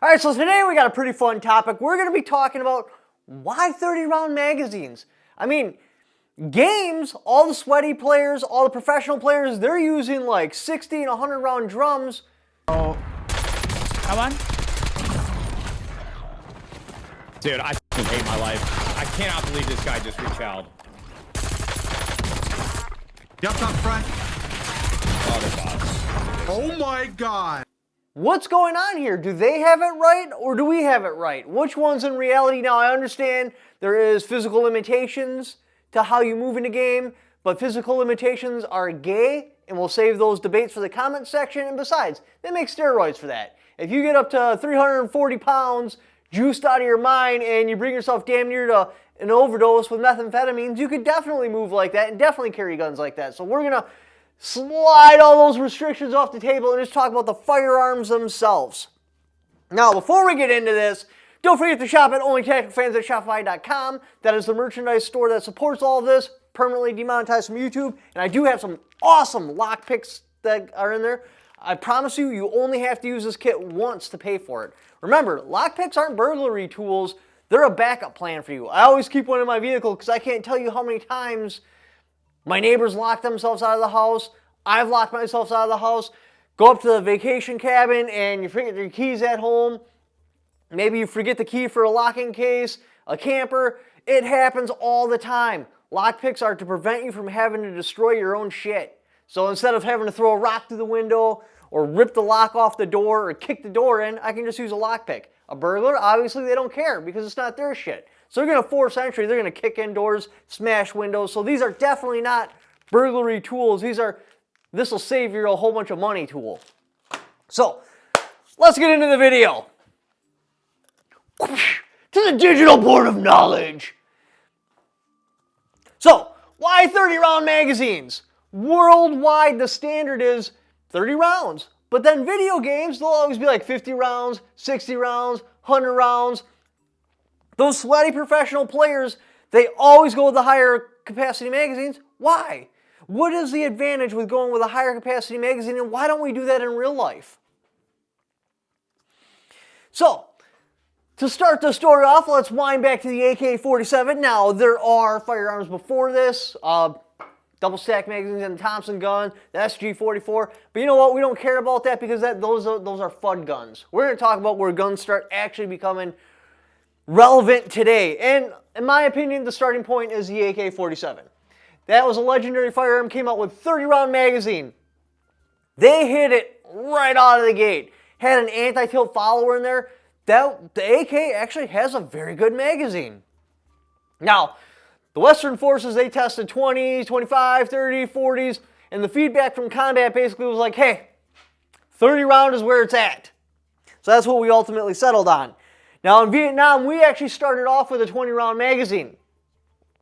All right, so today we got a pretty fun topic. We're going to be talking about why 30-round magazines. I mean, games, all the sweaty players, all the professional players, they're using like 60 and 100-round drums. Oh, come on. Dude, I hate my life. I cannot believe this guy just rechalled. Jumped up front. Oh, the boss. Oh my god. What's going on here? Do they have it right or do we have it right? Which one's in reality? Now, I understand there is physical limitations to how you move in a game, but physical limitations are gay, and we'll save those debates for the comment section. And besides, they make steroids for that. If you get up to 340 pounds, juiced out of your mind, and you bring yourself damn near to an overdose with methamphetamines, you could definitely move like that and definitely carry guns like that. So we're going to slide all those restrictions off the table and just talk about the firearms themselves. Now, before we get into this, don't forget to shop at onlytacticalfans.shopify.com. That is the merchandise store that supports all of this, permanently demonetized from YouTube, and I do have some awesome lock picks that are in there. I promise you, you only have to use this kit once to pay for it. Remember, lockpicks aren't burglary tools. They're a backup plan for you. I always keep one in my vehicle because I can't tell you how many times my neighbors lock themselves out of the house. I've locked myself out of the house. Go up to the vacation cabin and you forget your keys at home. Maybe you forget the key for a locking case, a camper. It happens all the time. Lockpicks are to prevent you from having to destroy your own shit. So instead of having to throw a rock through the window or rip the lock off the door or kick the door in, I can just use a lockpick. A burglar, obviously they don't care because it's not their shit. So they're going to force entry, they're going to kick in doors, smash windows. So these are definitely not burglary tools. This will save you a whole bunch of money tool. So let's get into the video. To the digital board of knowledge. So, why 30-round magazines? Worldwide, the standard is 30 rounds. But then video games, they'll always be like 50 rounds, 60 rounds, 100 rounds. Those sweaty professional players, they always go with the higher capacity magazines. Why? What is the advantage with going with a higher capacity magazine, and why don't we do that in real life? So, to start the story off, let's wind back to the AK-47. Now, there are firearms before this, double stack magazines and the Thompson gun, the SG-44. But you know what? We don't care about that because those are fun guns. We're going to talk about where guns start actually becoming relevant today. And in my opinion, the starting point is the AK-47. That was a legendary firearm, came out with 30-round magazine. They hit it right out of the gate. Had an anti-tilt follower in there. The AK actually has a very good magazine. Now, the Western forces, they tested 20s, 25, 30, 40s, and the feedback from combat basically was like, hey, 30 round is where it's at. So that's what we ultimately settled on. Now in Vietnam, we actually started off with a 20-round magazine.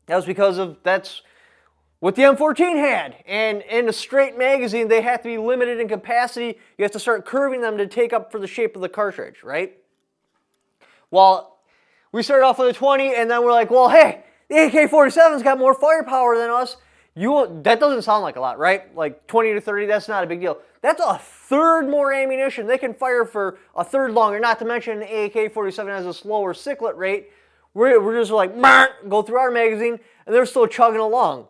That was because that's what the M14 had. And in a straight magazine, they have to be limited in capacity. You have to start curving them to take up for the shape of the cartridge, right? Well, we started off with a 20, and then we're like, well, hey, the AK-47's got more firepower than us. That doesn't sound like a lot, right? Like 20 to 30, that's not a big deal. That's a third more ammunition. They can fire for a third longer, not to mention the AK-47 has a slower cyclet rate. We're just like, go through our magazine, and they're still chugging along.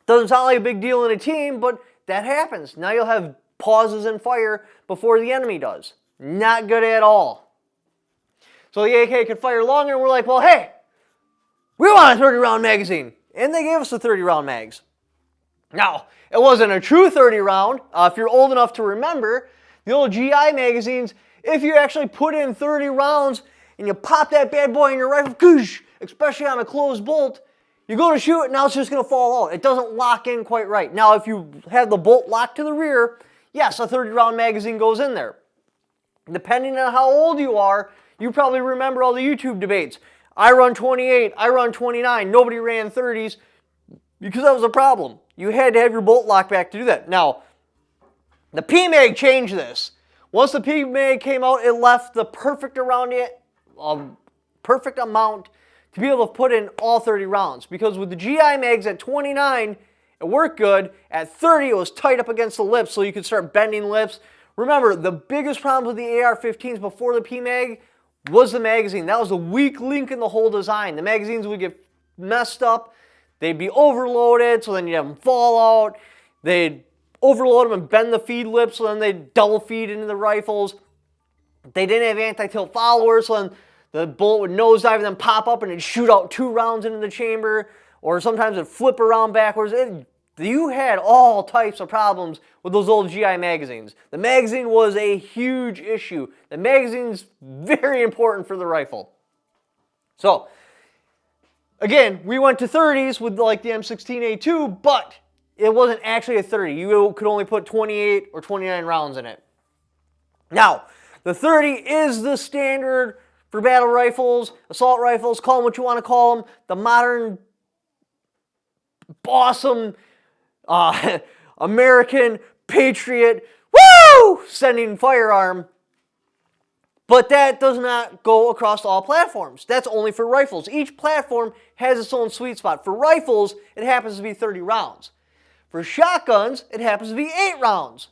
Doesn't sound like a big deal in a team, but that happens. Now you'll have pauses in fire before the enemy does. Not good at all. So the AK can fire longer, and we're like, well, hey, we want a 30-round magazine. And they gave us the 30-round mags. Now, it wasn't a true 30-round. If you're old enough to remember, the old GI magazines, if you actually put in 30 rounds and you pop that bad boy in your rifle, especially on a closed bolt, you go to shoot it, now it's just going to fall out. It doesn't lock in quite right. Now, if you have the bolt locked to the rear, yes, a 30-round magazine goes in there. Depending on how old you are, you probably remember all the YouTube debates. I run 28, I run 29, nobody ran 30s because that was a problem. You had to have your bolt locked back to do that. Now, the PMAG changed this. Once the PMAG came out, it left the perfect amount to be able to put in all 30 rounds. Because with the GI mags at 29, it worked good. At 30, it was tight up against the lips, so you could start bending lips, Remember, the biggest problem with the AR-15s before the PMAG was the magazine. That was the weak link in the whole design. The magazines would get messed up. They'd be overloaded, so then you'd have them fall out. They'd overload them and bend the feed lip, so then they'd double feed into the rifles. They didn't have anti-tilt followers, so then the bullet would nosedive and then pop up and it'd shoot out 2 rounds into the chamber, or sometimes it'd flip around backwards. You had all types of problems with those old GI magazines. The magazine was a huge issue. The magazine's very important for the rifle. So, again, we went to 30s with like the M16A2, but it wasn't actually a 30. You could only put 28 or 29 rounds in it. Now, the 30 is the standard for battle rifles, assault rifles, call them what you want to call them, the modern, awesome, American Patriot, woo, sending firearm. But that does not go across all platforms. That's only for rifles. Each platform has its own sweet spot. For rifles, it happens to be 30 rounds. For shotguns, it happens to be 8 rounds.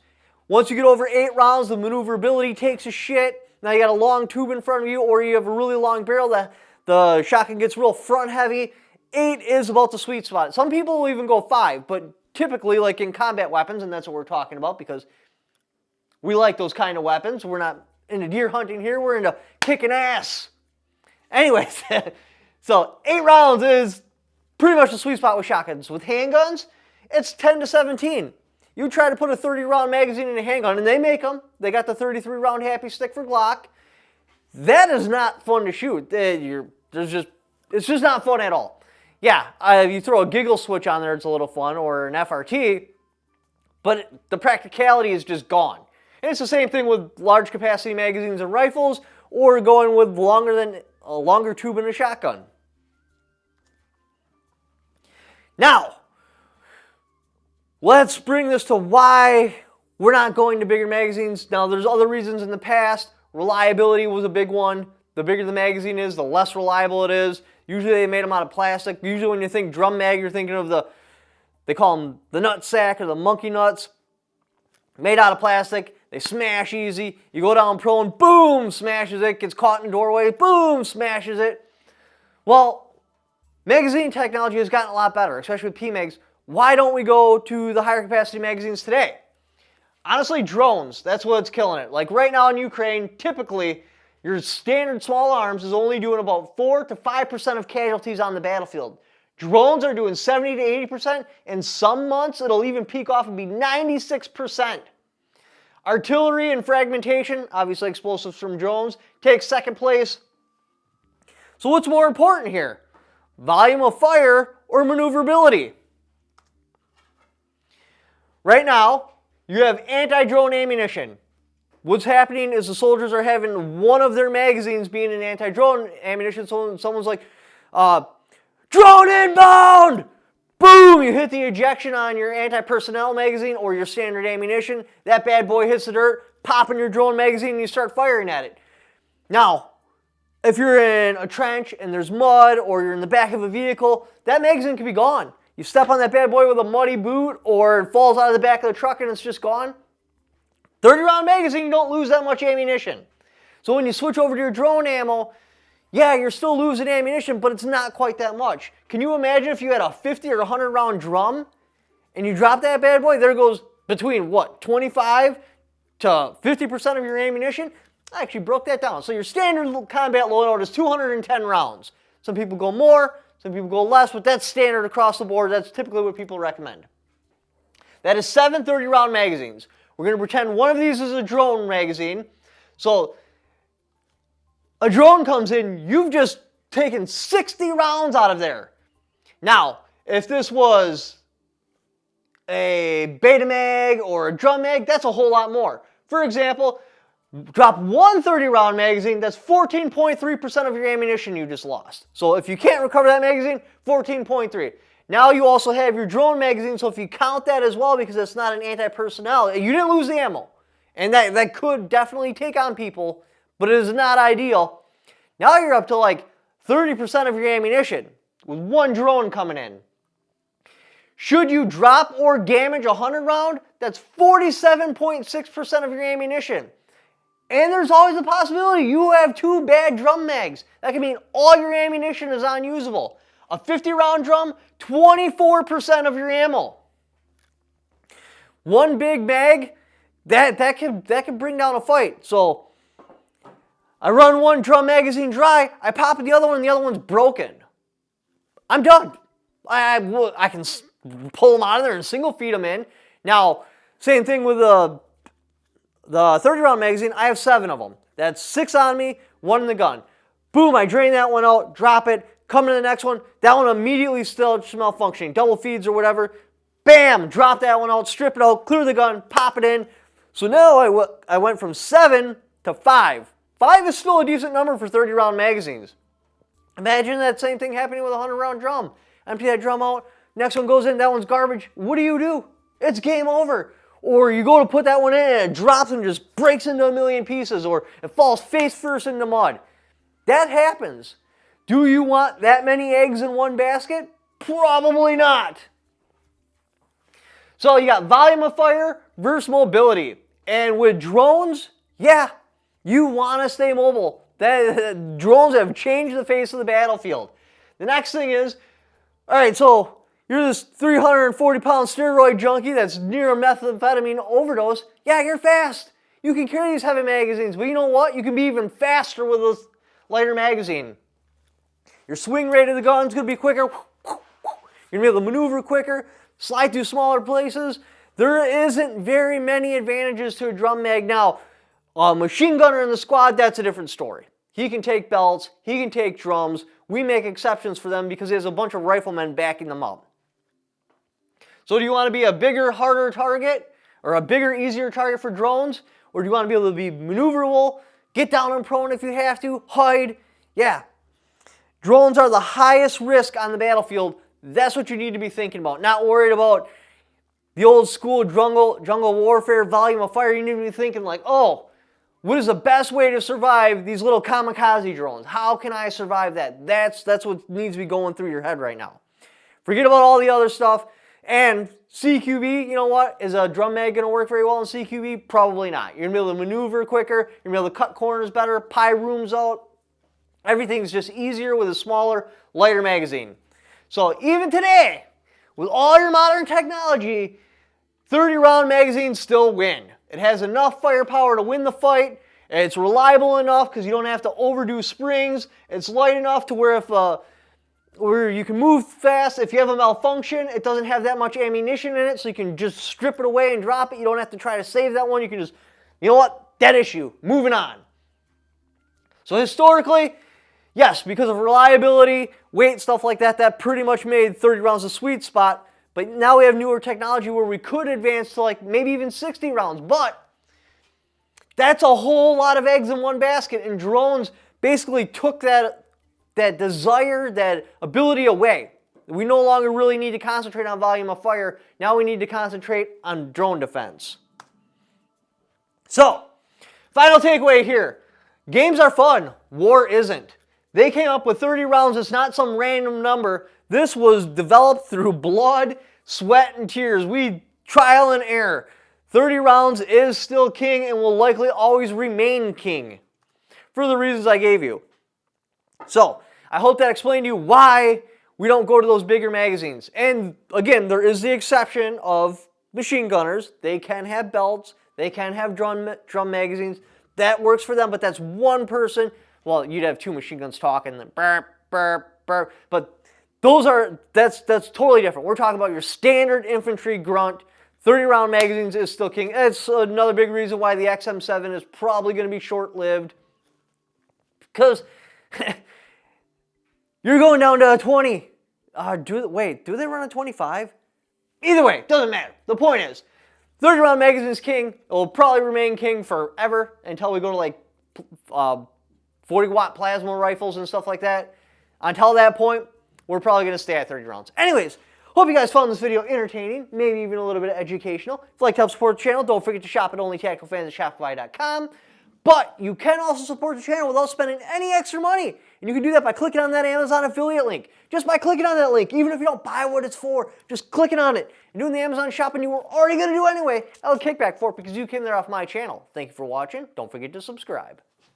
Once you get over 8 rounds, the maneuverability takes a shit. Now you got a long tube in front of you, or you have a really long barrel that the shotgun gets real front heavy. 8 is about the sweet spot. Some people will even go 5, but typically, like in combat weapons, and that's what we're talking about because we like those kind of weapons. We're not into deer hunting here. We're into kicking ass. Anyways, so 8 rounds is pretty much the sweet spot with shotguns. With handguns, it's 10 to 17. You try to put a 30-round magazine in a handgun, and they make them. They got the 33-round happy stick for Glock. That is not fun to shoot. It's just not fun at all. Yeah, you throw a giggle switch on there, it's a little fun, or an FRT, but the practicality is just gone. And it's the same thing with large capacity magazines and rifles, or going with a longer tube in a shotgun. Now, let's bring this to why we're not going to bigger magazines. Now, there's other reasons in the past. Reliability was a big one. The bigger the magazine is, the less reliable it is. Usually they made them out of plastic. Usually when you think drum mag, you're thinking of they call them the nut sack or the monkey nuts. Made out of plastic. They smash easy. You go down prone, boom, smashes it. Gets caught in the doorway, boom, smashes it. Well, magazine technology has gotten a lot better, especially with PMAGs. Why don't we go to the higher capacity magazines today? Honestly, drones, that's what's killing it. Like right now in Ukraine, typically, your standard small arms is only doing about 4 to 5% of casualties on the battlefield. Drones are doing 70 to 80%. In some months, it'll even peak off and be 96%. Artillery and fragmentation, obviously explosives from drones, take second place. So what's more important here? Volume of fire or maneuverability? Right now, you have anti-drone ammunition. What's happening is the soldiers are having one of their magazines being an anti-drone ammunition. So someone's like, drone inbound! Boom! You hit the ejection on your anti-personnel magazine or your standard ammunition. That bad boy hits the dirt, pop in your drone magazine, and you start firing at it. Now, if you're in a trench and there's mud or you're in the back of a vehicle, that magazine can be gone. You step on that bad boy with a muddy boot or it falls out of the back of the truck and it's just gone. 30-round magazine, you don't lose that much ammunition. So when you switch over to your drone ammo, yeah, you're still losing ammunition, but it's not quite that much. Can you imagine if you had a 50 or 100-round drum and you drop that bad boy? There goes between, what, 25 to 50% of your ammunition? I actually broke that down. So your standard combat loadout is 210 rounds. Some people go more, some people go less, but that's standard across the board. That's typically what people recommend. That is 7 30-round magazines. We're going to pretend one of these is a drone magazine. So a drone comes in, you've just taken 60 rounds out of there. Now, if this was a beta mag or a drum mag, that's a whole lot more. For example, drop one 30-round magazine, that's 14.3% of your ammunition you just lost. So if you can't recover that magazine, 14.3. Now you also have your drone magazine, so if you count that as well, because it's not an anti-personnel, you didn't lose the ammo. And that could definitely take on people, but it is not ideal. Now you're up to like 30% of your ammunition with one drone coming in. Should you drop or damage a 100 round, that's 47.6% of your ammunition. And there's always a possibility you have 2 bad drum mags. That can mean all your ammunition is unusable. A 50 round drum, 24% of your ammo. One big mag, that can bring down a fight. So I run one drum magazine dry, I pop the other one, and the other one's broken. I'm done. I can pull them out of there and single feed them in. Now, same thing with the 30 round magazine. I have 7 of them. That's 6 on me, 1 in the gun. Boom, I drain that one out, drop it, come to the next one. That one immediately still malfunctioning. Double feeds or whatever. Bam, drop that one out, strip it out, clear the gun, pop it in. So now I went from 7 to 5. 5 is still a decent number for 30 round magazines. Imagine that same thing happening with a 100 round drum. Empty that drum out, next one goes in, that one's garbage. What do? It's game over. Or you go to put that one in and it drops and just breaks into a million pieces, or it falls face first into mud. That happens. Do you want that many eggs in one basket? Probably not. So you got volume of fire versus mobility. And with drones, yeah, you want to stay mobile. Drones have changed the face of the battlefield. The next thing is, all right, so you're this 340-pound steroid junkie that's near a methamphetamine overdose. Yeah, you're fast. You can carry these heavy magazines, but you know what? You can be even faster with a lighter magazine. Your swing rate of the gun's going to be quicker. You're going to be able to maneuver quicker, slide through smaller places. There isn't very many advantages to a drum mag. Now, a machine gunner in the squad, that's a different story. He can take belts, he can take drums. We make exceptions for them because there's a bunch of riflemen backing them up. So do you want to be a bigger, harder target, or a bigger, easier target for drones? Or do you want to be able to be maneuverable, get down and prone if you have to, hide? Yeah. Drones are the highest risk on the battlefield. That's what you need to be thinking about. Not worried about the old school jungle warfare volume of fire. You need to be thinking like, oh, what is the best way to survive these little kamikaze drones? How can I survive that? That's what needs to be going through your head right now. Forget about all the other stuff. And CQB, you know what? Is a drum mag going to work very well in CQB? Probably not. You're going to be able to maneuver quicker. You're going to be able to cut corners better, pie rooms out. Everything's just easier with a smaller, lighter magazine. So even today, with all your modern technology, 30 round magazines still win. It has enough firepower to win the fight. It's reliable enough because you don't have to overdo springs. It's light enough to where where you can move fast. If you have a malfunction, it doesn't have that much ammunition in it, so you can just strip it away and drop it. You don't have to try to save that one. You can just, you know what, dead issue, moving on. So historically, yes, because of reliability, weight, stuff like that, that pretty much made 30 rounds a sweet spot. But now we have newer technology where we could advance to like maybe even 60 rounds. But that's a whole lot of eggs in one basket. And drones basically took that desire, that ability away. We no longer really need to concentrate on volume of fire. Now we need to concentrate on drone defense. So, final takeaway here. Games are fun. War isn't. They came up with 30 rounds. It's not some random number. This was developed through blood, sweat, and tears. We trial and error. 30 rounds is still king and will likely always remain king for the reasons I gave you. So, I hope that explained to you why we don't go to those bigger magazines. And again, there is the exception of machine gunners. They can have belts. They can have drum magazines. That works for them, but that's one person. Well, you'd have 2 machine guns talking, then burp, burp, burp. But that's totally different. We're talking about your standard infantry grunt. 30 round magazines is still king. It's another big reason why the XM7 is probably going to be short-lived. Because you're going down to a 20. Do they run a 25? Either way, doesn't matter. The point is, 30 round magazine is king. It will probably remain king forever until we go to like 40 watt plasma rifles and stuff like that. Until that point, we're probably going to stay at 30 rounds. Anyways, hope you guys found this video entertaining, maybe even a little bit educational. If you'd like to help support the channel, don't forget to shop at OnlyTacticalFans at Shopify.com. But you can also support the channel without spending any extra money. And you can do that by clicking on that Amazon affiliate link. Just by clicking on that link, even if you don't buy what it's for, just clicking on it and doing the Amazon shopping you were already going to do anyway, I'll kick back for it because you came there off my channel. Thank you for watching. Don't forget to subscribe.